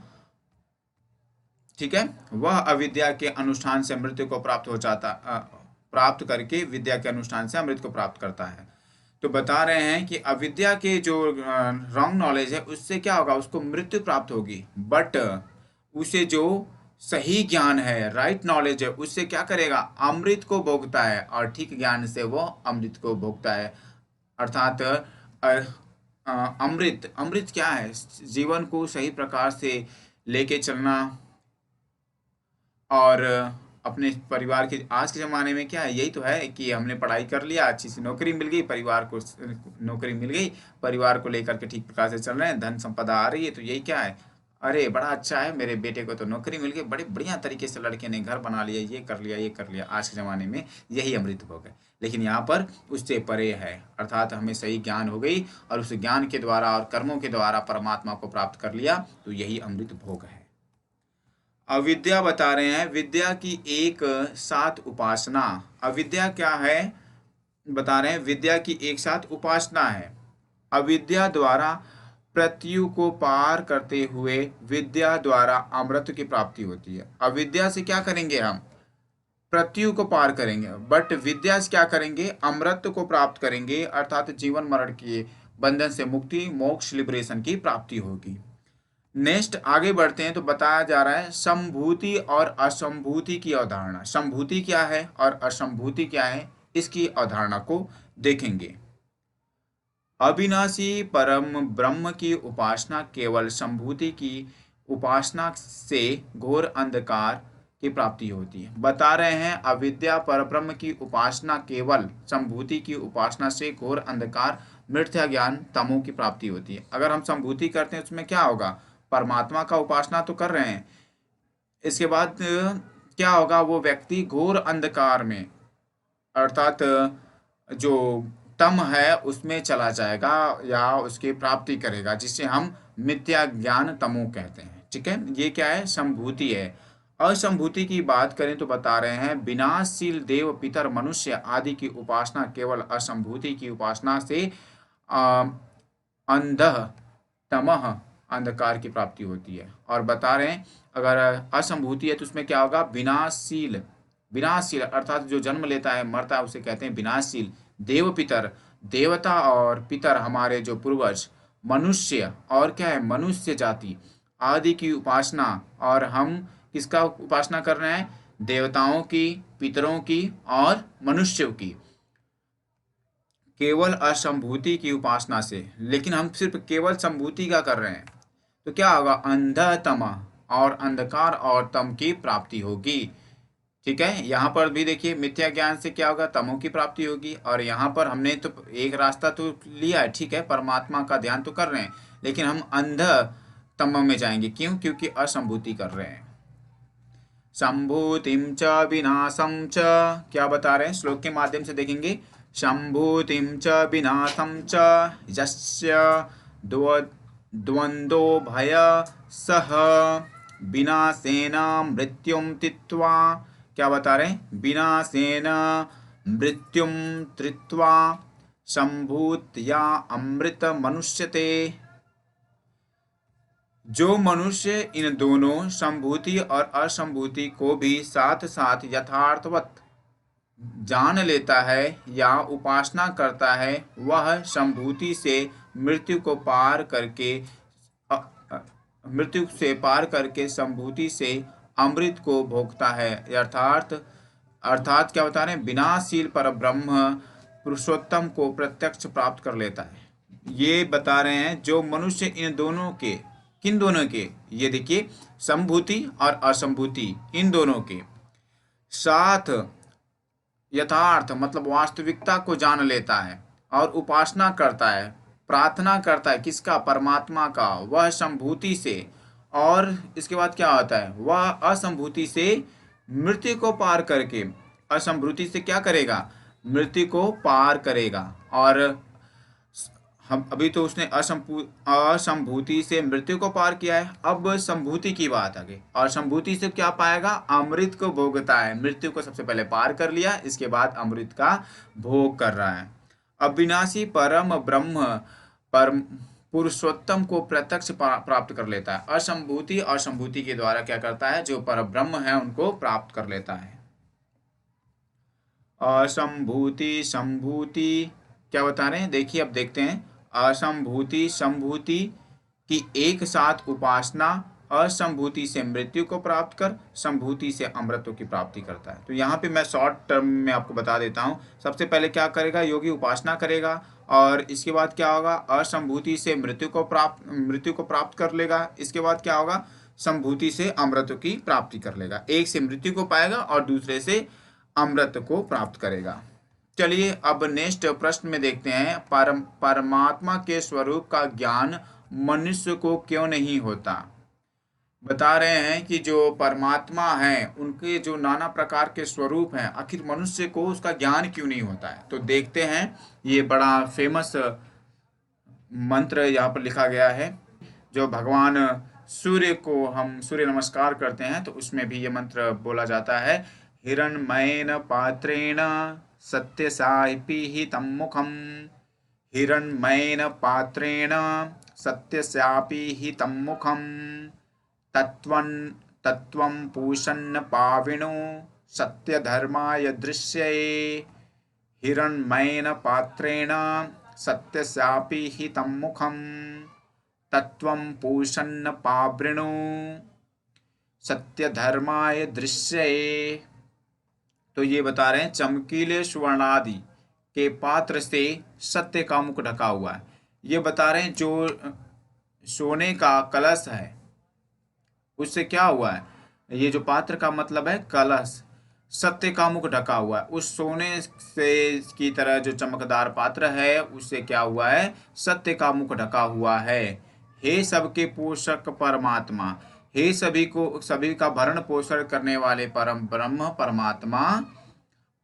ठीक है, वह अविद्या के अनुष्ठान से मृत्यु को प्राप्त करके विद्या के अनुष्ठान से अमृत को प्राप्त करता है। तो बता रहे हैं कि अविद्या के जो रॉन्ग नॉलेज है उससे क्या होगा, उसको मृत्यु प्राप्त होगी। बट उसे जो सही ज्ञान है, राइट नॉलेज है, उससे क्या करेगा, अमृत को भोगता है, और ठीक ज्ञान से वो अमृत को भोगता है। अर्थात अमृत, अमृत क्या है, जीवन को सही प्रकार से लेके चलना, और अपने परिवार के, आज के ज़माने में क्या है, यही तो है कि हमने पढ़ाई कर लिया, अच्छी सी नौकरी मिल गई, परिवार को नौकरी मिल गई, परिवार को लेकर के ठीक प्रकार से चल रहे हैं, धन संपदा आ रही है, तो यही क्या है, अरे बड़ा अच्छा है, मेरे बेटे को तो नौकरी मिल गई, बड़े बढ़िया तरीके से लड़के ने घर बना लिया, ये कर लिया, ये कर लिया। आज के ज़माने में यही अमृत भोग है। लेकिन यहाँ पर उससे परे है, अर्थात हमें सही ज्ञान हो गई, और उस ज्ञान के द्वारा और कर्मों के द्वारा परमात्मा को प्राप्त कर लिया, तो यही अमृत भोग है। अविद्या बता रहे हैं, विद्या की एक साथ उपासना। अविद्या क्या है, बता रहे हैं, विद्या की एक साथ उपासना है। अविद्या द्वारा प्रत्यु को पार करते हुए विद्या द्वारा अमृत की प्राप्ति होती है। अविद्या से क्या करेंगे हम, प्रत्यु को पार करेंगे, बट विद्या से क्या करेंगे, अमृत को प्राप्त करेंगे, अर्थात जीवन मरण के बंधन से मुक्ति, मोक्ष, लिबरेशन की प्राप्ति होगी। नेक्स्ट आगे बढ़ते हैं, तो बताया जा रहा है संभूति और असंभूति की अवधारणा। संभूति क्या है और असंभूति क्या है, इसकी अवधारणा को देखेंगे। अविनाशी परम ब्रह्म की उपासना केवल संभूति की उपासना से घोर अंधकार की प्राप्ति होती है। बता रहे हैं अविद्या परब्रह्म की उपासना केवल संभूति की उपासना से घोर अंधकार, मिथ्या ज्ञान, तमो की प्राप्ति होती है। अगर हम संभूति करते हैं उसमें क्या होगा, परमात्मा का उपासना तो कर रहे हैं, इसके बाद क्या होगा, वो व्यक्ति घोर अंधकार में, अर्थात जो तम है उसमें चला जाएगा, या उसकी प्राप्ति करेगा, जिसे हम मिथ्या ज्ञान तमो कहते हैं। ठीक है, ये क्या है, संभूति है। असंभूति की बात करें तो बता रहे हैं विनाशशील देव, पितर, मनुष्य आदि की उपासना केवल असंभूति की उपासना से अंध तमह, अंधकार की प्राप्ति होती है। और बता रहे हैं अगर असंभूति है तो उसमें क्या होगा, विनाशशील, विनाशशील अर्थात जो जन्म लेता है मरता है उसे कहते हैं विनाशशील। देव, पितर, देवता और पितर हमारे जो पूर्वज, मनुष्य और क्या है, मनुष्य जाति आदि की उपासना, और हम किसका उपासना कर रहे हैं, देवताओं की, पितरों की और मनुष्यों की, केवल असंभूति की उपासना से। लेकिन हम सिर्फ केवल संभूति का कर रहे हैं तो क्या होगा, अंधतम, और अंधकार और तम की प्राप्ति होगी। ठीक है, यहाँ पर भी देखिए मिथ्या ज्ञान से क्या होगा, तमो की प्राप्ति होगी। और यहाँ पर हमने तो एक रास्ता तो लिया है, ठीक है, परमात्मा का ध्यान तो कर रहे हैं, लेकिन हम अंध तम में जाएंगे, क्यों, क्योंकि असंभूति कर रहे हैं। संभूतिम च विनाशम च, क्या बता रहे हैं, श्लोक के माध्यम से देखेंगे। संभूतिम च विनाशम च यस्य द्वंद्वो भय सह विनाशेन मृत्युम तित्वा, क्या बता रहे हैं, विनाशेन मृत्युम त्रित्वा संभूत्या अमृत मनुष्यते। जो मनुष्य इन दोनों संभूति और असंभूति को भी साथ साथ यथार्थवत जान लेता है या उपासना करता है, वह संभूति से मृत्यु को पार करके मृत्यु से पार करके संभूति से अमृत को भोगता है। अर्थात क्या बता रहे हैं, विनाशशील पर ब्रह्म पुरुषोत्तम को प्रत्यक्ष प्राप्त कर लेता है। ये बता रहे हैं जो मनुष्य इन दोनों के, किन दोनों के, ये देखिए संभूति और असंभूति, इन दोनों के साथ यथार्थ मतलब वास्तविकता को जान लेता है और उपासना करता है, प्रार्थना करता है, किसका, परमात्मा का, वह संभूति से, और इसके बाद क्या होता है, वह असंभूति से मृत्यु को पार करके, असंभूति से क्या करेगा, मृत्यु को पार करेगा। और हम अभी तो उसने असंभूति से मृत्यु को पार किया है, अब संभूति की बात आ गई, और संभूति से क्या पाएगा, अमृत को भोगता है। मृत्यु को सबसे पहले पार कर लिया, इसके बाद अमृत का भोग कर रहा है। अविनाशी परम ब्रह्म परम पुरुषोत्तम को प्रत्यक्ष प्राप्त कर लेता है। असंभूति और संभूति के द्वारा क्या करता है, जो पर ब्रह्म है उनको प्राप्त कर लेता है। असंभूति संभूति क्या बता रहे हैं, देखिए अब देखते हैं। असंभूति संभूति की एक साथ उपासना असंभूति से मृत्यु को प्राप्त कर संभूति से अमृतत्व की प्राप्ति करता है। तो यहाँ पे मैं शॉर्ट टर्म में आपको बता देता हूँ। सबसे पहले क्या करेगा, योगी उपासना करेगा, और इसके बाद क्या होगा, असंभूति से मृत्यु को प्राप्त कर लेगा। इसके बाद क्या होगा, संभूति से अमृत की प्राप्ति कर लेगा। एक से मृत्यु को पाएगा और दूसरे से अमृत को प्राप्त करेगा। चलिए अब नेक्स्ट प्रश्न में देखते हैं, परमात्मा के स्वरूप का ज्ञान मनुष्य को क्यों नहीं होता। बता रहे हैं कि जो परमात्मा है उनके जो नाना प्रकार के स्वरूप हैं, आखिर मनुष्य को उसका ज्ञान क्यों नहीं होता है। तो देखते हैं, ये बड़ा फेमस मंत्र यहाँ पर लिखा गया है। जो भगवान सूर्य को हम सूर्य नमस्कार करते हैं तो उसमें भी ये मंत्र बोला जाता है। हिरण्मयेन पात्रेण सत्यसापिहितं मुखं, हिरण्मयेन पात्रेण सत्यसापिहितं मुखं, तत्त्वं पूषन्न पाविनो सत्यधर्माय दृश्यते, हिरण्मयेन पात्रेण सत्यसापिहितं मुखं, तत्त्वं पूषन्न पावृणो सत्यधर्माय दृश्यते। तो ये बता रहे हैं, चमकीले सुवर्णादि के पात्र से सत्य का मुख ढका हुआ है। ये बता रहे हैं जो सोने का कलश है उससे क्या हुआ है, ये जो पात्र का मतलब है कलश, सत्य का मुख ढका हुआ है। उस सोने से की तरह जो चमकदार पात्र है उससे क्या हुआ है, सत्य का मुख ढका हुआ है। हे सबके पोषक परमात्मा, हे सभी का भरण पोषण करने वाले परम ब्रह्म परमात्मा,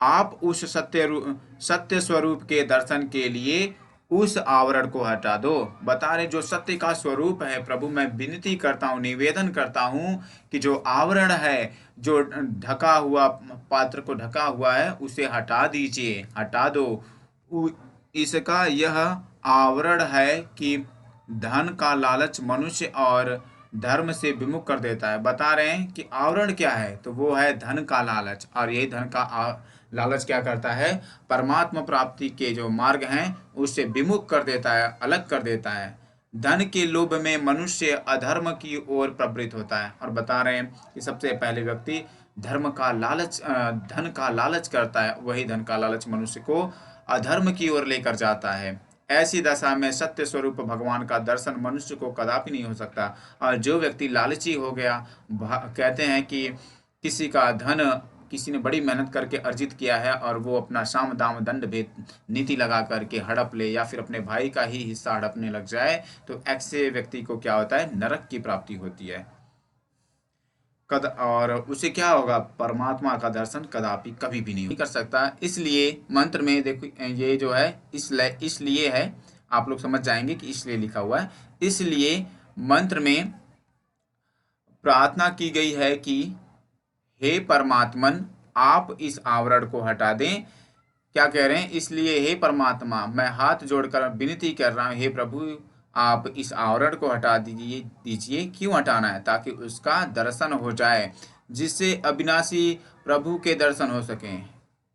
आप उस सत्य स्वरूप के दर्शन के लिए उस आवरण को हटा दो। बता रहे जो सत्य का स्वरूप है प्रभु, मैं विनती करता हूँ, निवेदन करता हूँ कि जो आवरण है, जो ढका हुआ पात्र को ढका हुआ है उसे हटा दीजिए, हटा दो। इसका यह आवरण है कि धन का लालच मनुष्य और धर्म से विमुख कर देता है। बता रहे हैं कि आवरण क्या है, तो वो है धन का लालच, और यही धन का लालच क्या करता है, परमात्मा प्राप्ति के जो मार्ग हैं उससे विमुख कर देता है, अलग कर देता है। धन के लोभ में मनुष्य अधर्म की ओर प्रवृत्त होता है। और बता रहे हैं कि सबसे पहले व्यक्ति धन का लालच करता है, वही धन का लालच मनुष्य को अधर्म की ओर लेकर जाता है। ऐसी दशा में सत्य स्वरूप भगवान का दर्शन मनुष्य को कदापि नहीं हो सकता। और जो व्यक्ति लालची हो गया, कहते हैं कि किसी ने बड़ी मेहनत करके अर्जित किया है और वो अपना साम दाम दंड भेद नीति लगा करके हड़प ले या फिर अपने भाई का ही हिस्सा हड़पने लग जाए, तो ऐसे व्यक्ति को क्या होता है, नरक की प्राप्ति होती है। और उसे क्या होगा, परमात्मा का दर्शन कदापि कभी भी नहीं कर सकता। इसलिए मंत्र में देखो ये जो है इसलिए है, आप लोग समझ जाएंगे कि इसलिए लिखा हुआ है। इसलिए मंत्र में प्रार्थना की गई है कि हे परमात्मन, आप इस आवरण को हटा दें। क्या कह रहे हैं, इसलिए हे परमात्मा, मैं हाथ जोड़कर विनती कर रहा हूँ, हे प्रभु आप इस आवरण को हटा दीजिए। क्यों हटाना है, ताकि उसका दर्शन हो जाए, जिससे अविनाशी प्रभु के दर्शन हो सकें।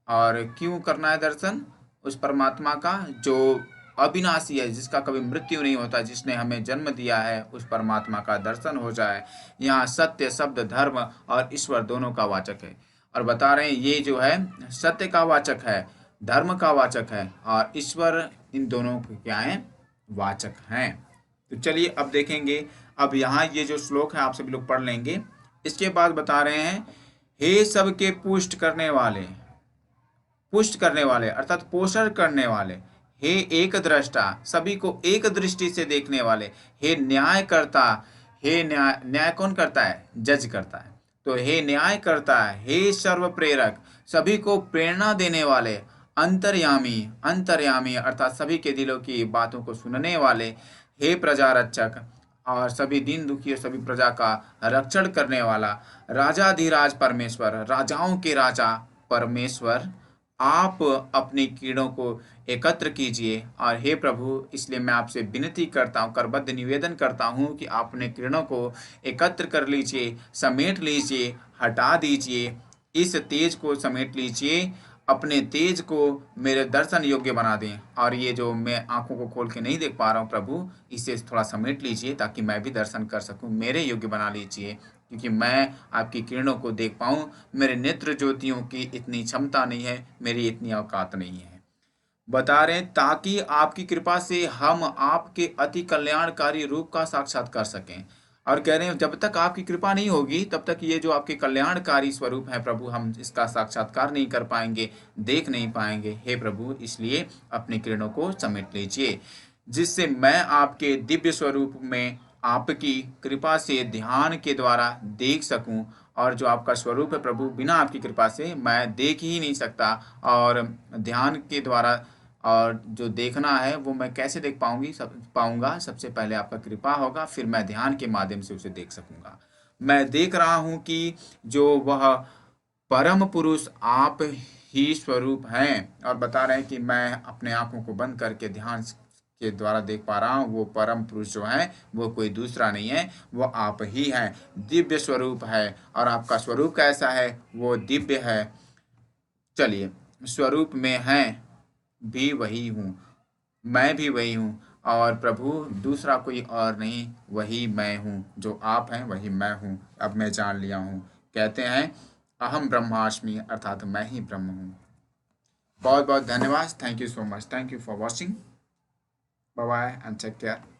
और क्यों करना है दर्शन उस परमात्मा का जो अविनाशी है, जिसका कभी मृत्यु नहीं होता, जिसने हमें जन्म दिया है, उस परमात्मा का दर्शन हो जाए। यहाँ सत्य शब्द धर्म और ईश्वर दोनों का वाचक है। और बता रहे हैं ये जो है सत्य का वाचक है, धर्म का वाचक है, और ईश्वर इन दोनों के क्या हैं, वाचक हैं। तो चलिए अब देखेंगे, अब यहाँ ये जो श्लोक है आप सभी लोग पढ़ लेंगे। इसके बाद बता रहे हैं, हे सबके पुष्ट करने वाले अर्थात पोषण करने वाले, हे एक दृष्टा, सभी को एक दृष्टि से देखने वाले, हे न्याय करता, हे न्याय कौन करता है, जज करता है, तो हे न्याय करता है, हे सर्व प्रेरक, सभी को प्रेरणा देने वाले, अंतर्यामी अर्थात सभी के दिलों की बातों को सुनने वाले, हे प्रजा रक्षक, और सभी दीन दुखी और सभी प्रजा का रक्षण करने वाला, राजाधिराज परमेश्वर, राजाओं के राजा परमेश्वर, आप अपनी कीड़ों को एकत्र कीजिए। और हे प्रभु, इसलिए मैं आपसे विनती करता हूँ, करबद्ध निवेदन करता हूँ कि आप अपने किरणों को एकत्र कर लीजिए, समेट लीजिए, हटा दीजिए, इस तेज को समेट लीजिए अपने तेज को मेरे दर्शन योग्य बना दें। और ये जो मैं आंखों को खोल के नहीं देख पा रहा हूँ प्रभु, इसे थोड़ा समेट लीजिए ताकि मैं भी दर्शन कर सकूँ, मेरे योग्य बना लीजिए, क्योंकि मैं आपकी किरणों को देख पाऊँ। मेरे नेत्र ज्योतियों की इतनी क्षमता नहीं है, मेरी इतनी औकात नहीं है। बता रहे हैं ताकि आपकी कृपा से हम आपके अति कल्याणकारी रूप का साक्षात कर सकें। और कह रहे हैं जब तक आपकी कृपा नहीं होगी तब तक ये जो आपके कल्याणकारी स्वरूप है प्रभु, हम इसका साक्षात्कार नहीं कर पाएंगे, देख नहीं पाएंगे। हे प्रभु, इसलिए अपनी किरणों को समेट लीजिए, जिससे मैं आपके दिव्य स्वरूप में आपकी कृपा से ध्यान के द्वारा देख सकूं। और जो आपका स्वरूप है प्रभु, बिना आपकी कृपा से मैं देख ही नहीं सकता। और ध्यान के द्वारा और जो देखना है वो मैं कैसे देख पाऊंगा? सबसे पहले आपका कृपा होगा, फिर मैं ध्यान के माध्यम से उसे देख सकूंगा। मैं देख रहा हूं कि जो वह परम पुरुष आप ही स्वरूप हैं। और बता रहे हैं कि मैं अपने आंखों को बंद करके ध्यान के द्वारा देख पा रहा हूँ, वो परम पुरुष जो है वो कोई दूसरा नहीं है, वो आप ही हैं। दिव्य स्वरूप है, और आपका स्वरूप कैसा है? वो दिव्य है। चलिए, स्वरूप में है भी वही हूँ, मैं भी वही हूँ, और प्रभु दूसरा कोई और नहीं, वही मैं हूँ। जो आप हैं वही मैं हूँ, अब मैं जान लिया हूँ। कहते हैं अहम ब्रह्मास्मि, अर्थात मैं ही ब्रह्म हूँ। बहुत बहुत धन्यवाद। Thank you so much. Thank you for watching. Bye bye and take care.